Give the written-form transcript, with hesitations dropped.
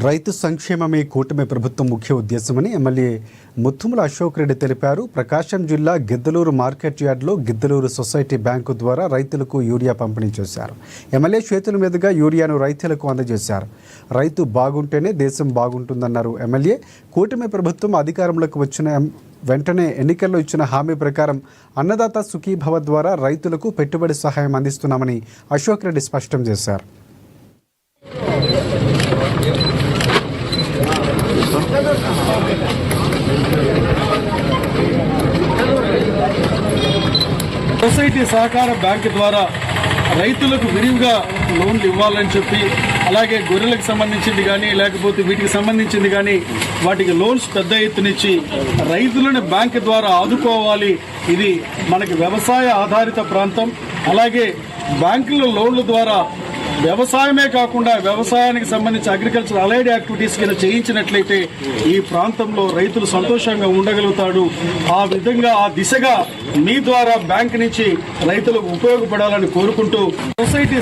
రైతు సంక్షేమమే కూటమి ప్రభుత్వం ముఖ్య ఉద్దేశమని ఎమ్మెల్యే ముత్తుముల అశోక్ రెడ్డి తెలిపారు. ప్రకాశం జిల్లా గిద్దలూరు మార్కెట్ యార్డ్లో గిద్దలూరు సొసైటీ బ్యాంకు ద్వారా రైతులకు యూరియా పంపిణీ చేశారు. ఎమ్మెల్యే చేతుల మీదుగా యూరియాను రైతులకు అందజేశారు. రైతు బాగుంటేనే దేశం బాగుంటుందన్నారు ఎమ్మెల్యే. కూటమి ప్రభుత్వం అధికారంలోకి వచ్చిన వెంటనే ఎన్నికల్లో ఇచ్చిన హామీ ప్రకారం అన్నదాత సుఖీభవ ద్వారా రైతులకు పెట్టుబడి సహాయం అందిస్తున్నామని అశోక్ రెడ్డి స్పష్టం చేశారు. సొసైటీ సహకార బ్యాంకు ద్వారా రైతులకు విరివిగా లోన్లు ఇవ్వాలని చెప్పి, అలాగే గొర్రెలకు సంబంధించింది కానీ లేకపోతే వీటికి సంబంధించింది కానీ వాటికి లోన్స్ పెద్ద ఎత్తునిచ్చి రైతులను బ్యాంకు ద్వారా ఆదుకోవాలి. ఇది మనకి వ్యవసాయ ఆధారిత ప్రాంతం. అలాగే బ్యాంకుల లోన్ల ద్వారా వ్యవసాయమే కాకుండా వ్యవసాయానికి సంబంధించి అగ్రికల్చర్ అలైడ్ యాక్టివిటీస్ కింద చేయించినట్లయితే ఈ ప్రాంతంలో రైతులు సంతోషంగా ఉండగలుగుతాడు. ఆ విధంగా ఆ దిశగా మీ ద్వారా బ్యాంక్ నుంచి రైతులకు ఉపయోగపడాలని కోరుకుంటూ సొసైటీ